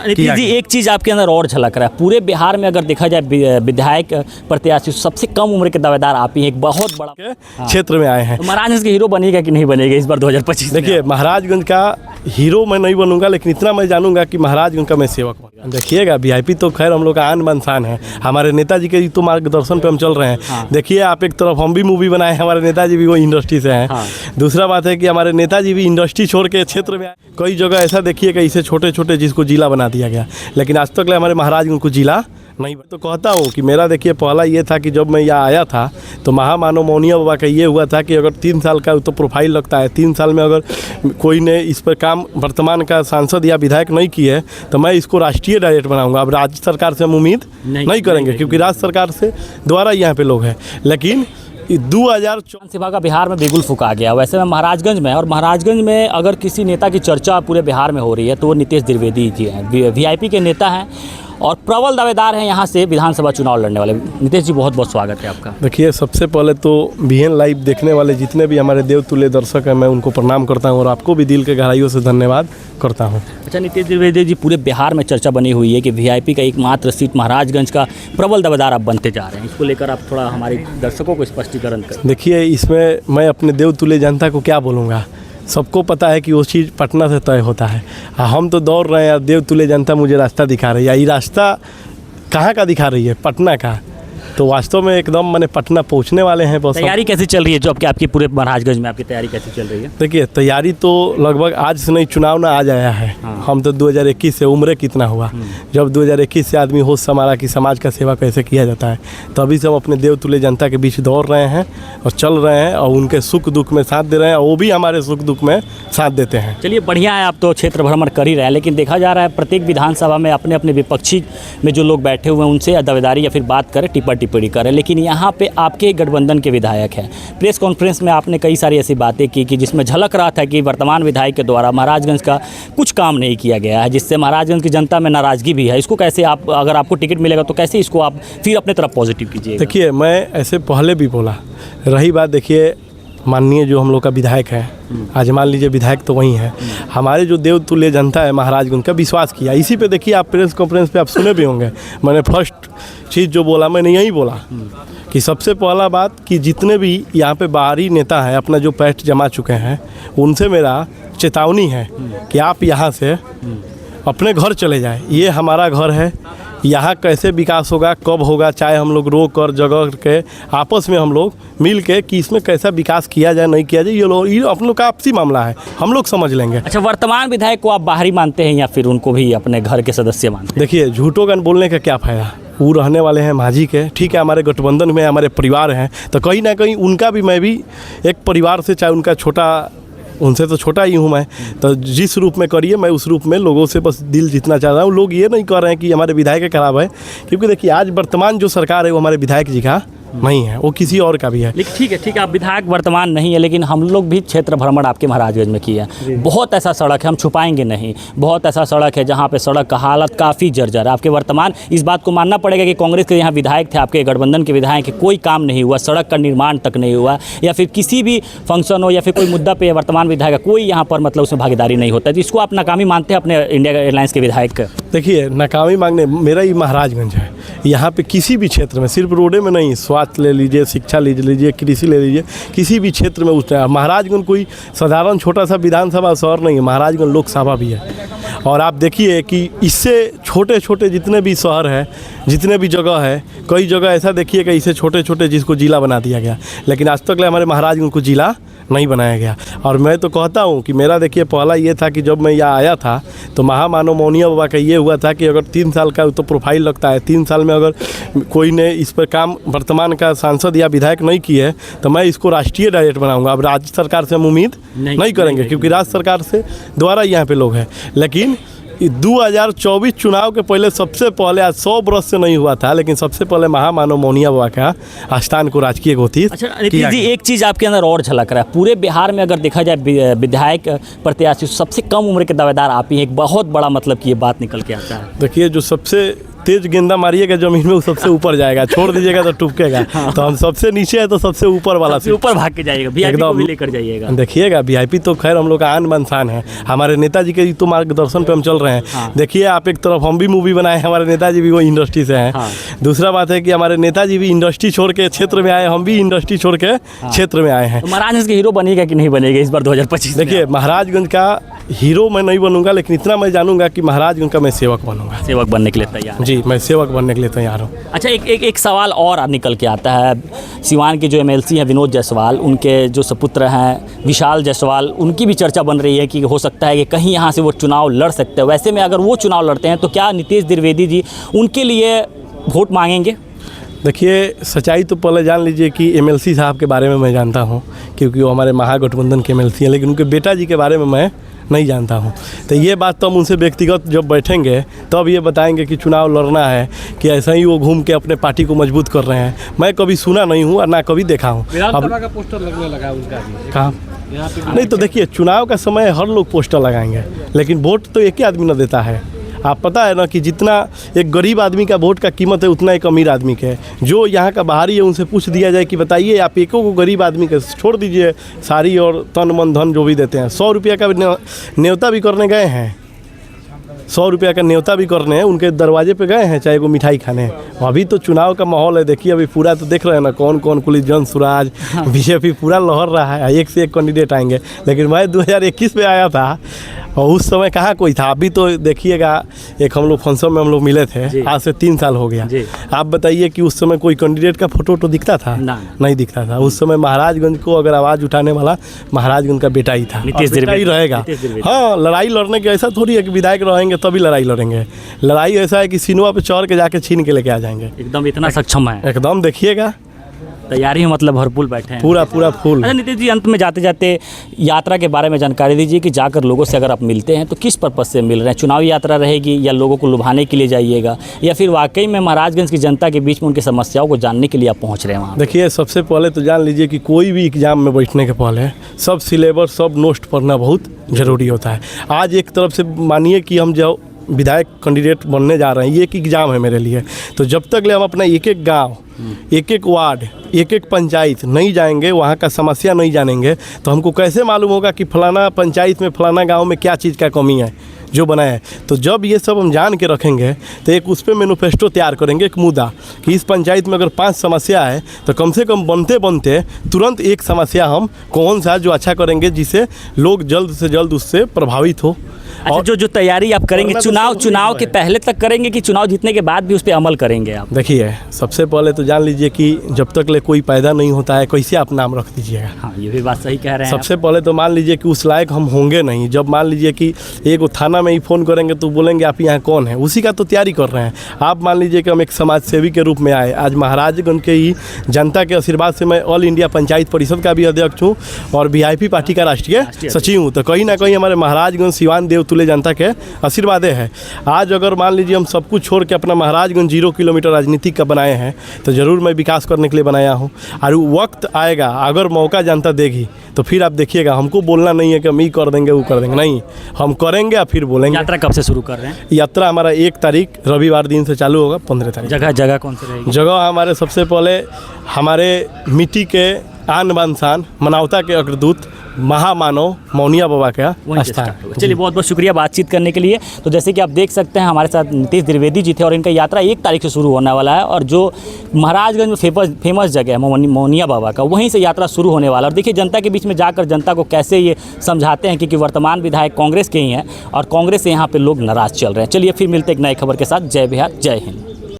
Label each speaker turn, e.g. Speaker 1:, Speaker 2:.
Speaker 1: नीतीश जी, एक चीज़ आपके अंदर और झलक रहा है, पूरे बिहार में अगर देखा जाए विधायक प्रत्याशी सबसे कम उम्र के दावेदार आप ही एक बहुत बड़ा
Speaker 2: क्षेत्र में आए हैं।
Speaker 1: तो महाराजगंज के हीरो बनेगा कि नहीं बनेगा इस बार 2025?
Speaker 2: देखिए, महाराजगंज का हीरो मैं नहीं बनूंगा, लेकिन इतना मैं जानूंगा कि महाराजगंज का मैं सेवक बनूंगा। देखिएगा, वीआईपी तो खैर हम लोग का आन बान शान है, हमारे नेताजी के तो मार्गदर्शन पे हम चल रहे हैं। देखिए, आप एक तरफ हम भी मूवी बनाए, हमारे नेताजी भी वो इंडस्ट्री से हैं। दूसरा बात है कि हमारे नेताजी भी इंडस्ट्री छोड़ के क्षेत्र में आए। कई जगह ऐसा देखिए कि इसे छोटे छोटे जिसको जिला बना दिया गया, लेकिन आज तक हमारे महाराजगंज को जिला नहीं। तो कहता हूँ कि मेरा देखिए पहला ये था कि जब मैं यहाँ आया था तो महामानव मौनिया बाबा का ये हुआ था कि अगर 3 साल का तो प्रोफाइल लगता है, 3 साल में अगर कोई ने इस पर काम वर्तमान का सांसद या विधायक नहीं की है तो मैं इसको राष्ट्रीय डायरेक्ट बनाऊंगा। अब राज्य सरकार से हम उम्मीद नहीं करेंगे क्योंकि राज्य सरकार से द्वारा यहाँ पे लोग हैं, लेकिन 2014
Speaker 1: सेवा का बिहार में बिगुल फूका गया। वैसे में महाराजगंज में, और महाराजगंज में अगर किसी नेता की चर्चा पूरे बिहार में हो रही है तो वो नीतीश द्विवेदी जी हैं। वीआईपी के नेता हैं और प्रबल दावेदार हैं यहाँ से विधानसभा चुनाव लड़ने वाले। नीतीश जी, बहुत बहुत स्वागत है आपका।
Speaker 2: देखिए, सबसे पहले तो BN लाइव देखने वाले जितने भी हमारे देवतुल्य दर्शक हैं, मैं उनको प्रणाम करता हूँ और आपको भी दिल के गहराइयों से धन्यवाद करता हूँ।
Speaker 1: अच्छा नीतीश द्विवेदी जी, पूरे बिहार में चर्चा बनी हुई है कि वीआईपी का एकमात्र सीट महाराजगंज का प्रबल दावेदार आप बनते जा रहे हैं। इसको लेकर आप थोड़ा हमारे दर्शकों को स्पष्टीकरण करें।
Speaker 2: देखिए, इसमें मैं अपने देवतुल्य जनता को क्या बोलूँगा, सबको पता है कि वो चीज़ पटना से तय होता है। हम तो दौड़ रहे हैं, देवतुल्य जनता मुझे रास्ता दिखा रही है। ये रास्ता कहाँ का दिखा रही है? पटना का। तो वास्तव में एकदम मैंने पटना पहुंचने वाले हैं। बस
Speaker 1: तैयारी कैसी चल रही है जो आपकी पूरे महाराजगंज में आपकी तैयारी कैसी चल रही है?
Speaker 2: देखिए, तैयारी तो लगभग आज से नहीं, चुनाव ना आज आया है। हम तो 2021 से, उम्र कितना हुआ जब 2021 से आदमी होश संभाला कि समाज का सेवा कैसे किया जाता है, तभी से हम अपने देवतुल्य जनता के बीच दौड़ रहे हैं और चल रहे हैं और उनके सुख दुख में साथ दे रहे हैं और वो भी हमारे सुख दुख में साथ देते हैं।
Speaker 1: चलिए, बढ़िया है, आप तो क्षेत्र भ्रमण कर ही रहे हैं, लेकिन देखा जा रहा है प्रत्येक विधानसभा में अपने अपने विपक्षी में जो लोग बैठे हुए हैं उनसे दावेदारी या फिर बात करें, टिप्पणी करें, लेकिन यहाँ पे आपके गठबंधन के विधायक हैं। प्रेस कॉन्फ्रेंस में आपने कई सारी ऐसी बातें की कि जिसमें झलक रहा था कि वर्तमान विधायक के द्वारा महाराजगंज का कुछ काम नहीं किया गया है, जिससे महाराजगंज की जनता में नाराजगी भी है। इसको कैसे आप, अगर आपको टिकट मिलेगा तो कैसे इसको आप फिर अपने तरफ पॉजिटिव कीजिए?
Speaker 2: देखिए, मैं ऐसे पहले भी बोला, रही बात, देखिए माननीय जो हम लोग का विधायक है, आज मान लीजिए विधायक तो वही है, हमारे जो देवतुल्य जनता है महाराजगंज का विश्वास किया। इसी पे देखिए, आप प्रेस कॉन्फ्रेंस पे आप सुने भी होंगे, मैंने फर्स्ट चीज़ जो बोला मैंने यही बोला कि सबसे पहला बात कि जितने भी यहाँ पे बाहरी नेता हैं अपना जो पैठ जमा चुके हैं, उनसे मेरा चेतावनी है कि आप यहाँ से अपने घर चले जाएं। ये हमारा घर है, यहाँ कैसे विकास होगा, कब होगा, चाहे हम लोग रोक कर जगह के आपस में हम लोग मिल के कि इसमें कैसा विकास किया जाए नहीं किया जाए, ये हम लोग का आपसी मामला है, हम लोग समझ लेंगे।
Speaker 1: अच्छा, वर्तमान विधायक को आप बाहरी मानते हैं या फिर उनको भी अपने घर के सदस्य मानते हैं?
Speaker 2: देखिए, झूठों का बोलने का क्या फ़ायदा, वो रहने वाले हैं माझी के, ठीक है, हमारे गठबंधन में हमारे परिवार हैं, तो कहीं ना कहीं उनका भी, मैं भी एक परिवार से, चाहे उनका छोटा, उनसे तो छोटा ही हूँ मैं, तो जिस रूप में करिए मैं उस रूप में लोगों से बस दिल जीतना चाह रहा हूँ। लोग ये नहीं कह रहे हैं कि हमारे विधायक खराब है, क्योंकि देखिए आज वर्तमान जो सरकार है वो हमारे विधायक जी का नहीं है, वो किसी और का भी है।
Speaker 1: लेकिन ठीक है, आप विधायक वर्तमान नहीं है, लेकिन हम लोग भी क्षेत्र भ्रमण आपके महाराजगंज में किया है। बहुत ऐसा सड़क है, हम छुपाएंगे नहीं, बहुत ऐसा सड़क है जहाँ पे सड़क का हालत काफ़ी जर्जर है। आपके वर्तमान इस बात को मानना पड़ेगा कि कांग्रेस के यहाँ विधायक थे, आपके गठबंधन के विधायक के, कोई काम नहीं हुआ, सड़क का निर्माण तक नहीं हुआ, या फिर किसी भी फंक्शन हो या फिर कोई मुद्दा पे वर्तमान विधायक कोई यहाँ पर मतलब उसमें भागीदारी नहीं होता है। तो इसको आप नाकामी मानते हैं अपने इंडिया एयरलाइंस के विधायक का?
Speaker 2: देखिए, नाकामी मांगने, मेरा ही महाराजगंज है, यहाँ पे किसी भी क्षेत्र में, सिर्फ रोडे में नहीं, स्वास्थ्य ले लीजिए, शिक्षा ले लीजिए, कृषि ले लीजिए, किसी भी क्षेत्र में उठते हैं। महाराजगंज कोई साधारण छोटा सा विधानसभा शहर नहीं है, महाराजगंज लोकसभा भी है। और आप देखिए कि इससे छोटे छोटे जितने भी शहर है, जितने भी जगह है, कई जगह ऐसा देखिए कि इसे छोटे छोटे जिसको जिला बना दिया गया, लेकिन आज तक हमारे महाराजगंज को जिला नहीं बनाया गया। और मैं तो कहता हूँ कि मेरा देखिए पहला ये था कि जब मैं यहाँ आया था तो महामानव मौनिया बाबा का ये हुआ था कि अगर 3 साल का तो प्रोफाइल लगता है, 3 साल में अगर कोई ने इस पर काम वर्तमान का सांसद या विधायक नहीं की है तो मैं इसको राष्ट्रीय डायरेक्ट बनाऊंगा। अब राज्य सरकार से हम उम्मीद नहीं करेंगे क्योंकि राज्य सरकार से द्वारा यहाँ पे लोग हैं, लेकिन 2024 चुनाव के पहले सबसे पहले, आज 100 वर्ष से नहीं हुआ था, लेकिन सबसे पहले महामानव मौनिया बाबा का स्थान को राजकीय घोषित।
Speaker 1: अच्छा नीतीश जी, एक चीज़ आपके अंदर और झलक रहा है, पूरे बिहार में अगर देखा जाए विधायक प्रत्याशी सबसे कम उम्र के दावेदार आप ही एक बहुत बड़ा मतलब कि ये बात निकल के आता है।
Speaker 2: देखिए, जो सबसे तेज गेंदा मारिएगा जमीन में वो सबसे ऊपर जाएगा, छोड़ दीजिएगा तो टूकेगा। तो हम सबसे नीचे है तो सबसे ऊपर वाला
Speaker 1: सबसे ऊपर भाग के जाइएगा, वीआईपी को भी लेकर जाइएगा।
Speaker 2: देखिएगा वीआईपी तो खैर हम लोग का आन बान शान है, हमारे नेताजी के तो मार्गदर्शन पे हम चल रहे हैं। देखिए आप एक तरफ हम भी मूवी बनाए, हमारे नेताजी भी वो इंडस्ट्री से हैं। दूसरा बात है कि हमारे नेताजी भी इंडस्ट्री छोड़ के क्षेत्र में आए, हम भी इंडस्ट्री छोड़ के क्षेत्र में आए हैं।
Speaker 1: महाराजगंज के हीरो बनेगा कि नहीं बनेगा इस बार 2025?
Speaker 2: देखिए महाराजगंज का हीरो मैं नहीं बनूंगा, लेकिन इतना मैं जानूंगा कि महाराजगंज का मैं सेवक बनूंगा।
Speaker 1: सेवक बनने के लिए तैयार?
Speaker 2: जी, मैं सेवक बनने के लिए तैयार हूँ।
Speaker 1: अच्छा, एक सवाल और निकल के आता है। सिवान के जो एमएलसी हैं विनोद जायसवाल, उनके जो सपुत्र हैं विशाल जायसवाल, उनकी भी चर्चा बन रही है कि हो सकता है कि कहीं यहाँ से वो चुनाव लड़ सकते हैं। वैसे में अगर वो चुनाव लड़ते हैं तो क्या नीतीश द्विवेदी जी उनके लिए वोट मांगेंगे?
Speaker 2: देखिए सच्चाई तो पहले जान लीजिए कि एमएलसी साहब के बारे में मैं जानता हूँ, क्योंकि वो हमारे महागठबंधन के एमएलसी हैं, लेकिन उनके बेटा जी के बारे में मैं नहीं जानता हूँ। तो ये बात तो हम उनसे व्यक्तिगत जब बैठेंगे तब ये बताएंगे कि चुनाव लड़ना है कि ऐसा ही वो घूम के अपने पार्टी को मजबूत कर रहे हैं। मैं कभी सुना नहीं हूँ और ना कभी देखा हूँ।
Speaker 3: विधानसभा का पोस्टर लगने लगा उनका भी
Speaker 2: कहाँ?
Speaker 3: यहाँ पे
Speaker 2: नहीं तो देखिए चुनाव का समय हर लोग पोस्टर लगाएंगे, लेकिन वोट तो एक ही आदमी ना देता है। आप पता है ना कि जितना एक गरीब आदमी का वोट का कीमत है उतना एक अमीर आदमी का है। जो यहाँ का बाहरी है उनसे पूछ दिया जाए कि बताइए आप एको को गरीब आदमी के, छोड़ दीजिए सारी और तन मन धन जो भी देते हैं, 100 रुपया का न्योता भी करने गए हैं, 100 रुपया का न्योता भी करने हैं, उनके दरवाजे पे गए हैं चाहे वो मिठाई खाने। अभी तो चुनाव का माहौल है, देखिए अभी पूरा तो देख रहे हैं ना कौन कौन कुली जन सुराज बीजेपी पूरा लहर रहा है, एक से एक कैंडिडेट आएंगे। लेकिन मैं 2021 में आया था और उस समय कहाँ कोई था। अभी तो देखिएगा एक हम लोग फंक्शन में हम लोग मिले थे, आज से 3 साल हो गया। आप बताइए कि उस समय कोई कैंडिडेट का फोटो तो दिखता था? नहीं दिखता था। उस समय महाराजगंज को अगर आवाज़ उठाने वाला महाराजगंज का बेटा ही था, बेटा ही रहेगा। हाँ, लड़ाई लड़ने के ऐसा थोड़ी है कि विधायक रहेंगे तभी लड़ाई लड़ेंगे। लड़ाई ऐसा है कि सिनेमा पे चढ़ के जाके छीन के लेके आ जाएंगे।
Speaker 1: एकदम इतना सक्षम है,
Speaker 2: एकदम देखिएगा
Speaker 1: तैयारी में मतलब भरपूर बैठे हैं,
Speaker 2: पूरा फूल।
Speaker 1: अच्छा नीतीश जी, अंत में जाते जाते यात्रा के बारे में जानकारी दीजिए कि जाकर लोगों से अगर आप मिलते हैं तो किस पर्पज़ से मिल रहे हैं? चुनावी यात्रा रहेगी या लोगों को लुभाने के लिए जाइएगा, या फिर वाकई में महाराजगंज की जनता के बीच में उनकी समस्याओं को जानने के लिए आप पहुँच रहे हैं वहाँ?
Speaker 2: देखिए सबसे पहले तो जान लीजिए कि कोई भी एग्ज़ाम में बैठने के पहले सब सिलेबस सब नोट पढ़ना बहुत ज़रूरी होता है। आज एक तरफ से मानिए कि हम जो विधायक कैंडिडेट बनने जा रहे हैं, ये एक एग्ज़ाम है मेरे लिए। तो जब तक ले हम अपना एक एक गांव, एक एक वार्ड, एक एक पंचायत नहीं जाएंगे, वहाँ का समस्या नहीं जानेंगे, तो हमको कैसे मालूम होगा कि फलाना पंचायत में फलाना गांव में क्या चीज़ का कमी है जो बनाया है। तो जब ये सब हम जान के रखेंगे तो एक उस पर मैनिफेस्टो तैयार करेंगे, एक मुद्दा कि इस पंचायत में अगर 5 समस्या है तो कम से कम बनते बनते तुरंत एक समस्या हम कौन सा जो अच्छा करेंगे जिससे लोग जल्द से जल्द उससे प्रभावित हो।
Speaker 1: अच्छा, और जो तैयारी आप करेंगे चुनाव के पहले तक करेंगे कि चुनाव जीतने के बाद भी उस पर अमल करेंगे आप?
Speaker 2: देखिए सबसे पहले तो जान लीजिए कि जब तक ले कोई पैदा नहीं होता है कैसे आप नाम रख दीजिएगा।
Speaker 1: हाँ, ये भी बात सही कह रहे हैं।
Speaker 2: सबसे पहले तो मान लीजिए कि उस लायक हम होंगे नहीं। जब मान लीजिए कि एक थाना में ही फ़ोन करेंगे तो बोलेंगे आप यहाँ कौन है, उसी का तो तैयारी कर रहे हैं। आप मान लीजिए कि हम एक समाज सेवी के रूप में आए, आज महाराजगंज के ही जनता के आशीर्वाद से मैं ऑल इंडिया पंचायत परिषद का भी अध्यक्ष हूँ और वीआईपी पार्टी का राष्ट्रीय सचिव हूँ। तो कहीं ना कहीं हमारे महाराजगंज सिवान देवतुल्य जनता के आशीर्वाद है। आज अगर मान लीजिए हम सब कुछ छोड़ के अपना महाराजगंज 0 किलोमीटर राजनीति का बनाए हैं तो ज़रूर मैं विकास करने के लिए बनाया हूँ। और वक्त आएगा, अगर मौका जनता देगी तो फिर आप देखिएगा, हमको बोलना नहीं है कि हम ये कर देंगे वो कर देंगे, नहीं, हम करेंगे और फिर बोलेंगे।
Speaker 1: यात्रा कब से शुरू कर रहे हैं?
Speaker 2: यात्रा हमारा 1 तारीख रविवार दिन से चालू होगा, 15 तारीख।
Speaker 1: जगह कौन सी रहेगी? जगह
Speaker 2: हमारे सबसे पहले हमारे मिट्टी के आन बान शान मानवता के अग्रदूत महामानव मौनिया बाबा का स्थान।
Speaker 1: चलिए बहुत बहुत शुक्रिया बातचीत करने के लिए। तो जैसे कि आप देख सकते हैं हमारे साथ नीतीश द्विवेदी जी थे और इनका यात्रा 1 तारीख से शुरू होने वाला है और जो महाराजगंज में फेमस जगह है मौनिया बाबा का, वहीं से यात्रा शुरू होने वाला है। और देखिए जनता के बीच में जाकर जनता को कैसे ये समझाते हैं क्योंकि वर्तमान विधायक कांग्रेस के ही हैं और कांग्रेस से यहाँ पर लोग नाराज़ चल रहे हैं। चलिए फिर मिलते एक नई खबर के साथ। जय बिहार, जय हिंद।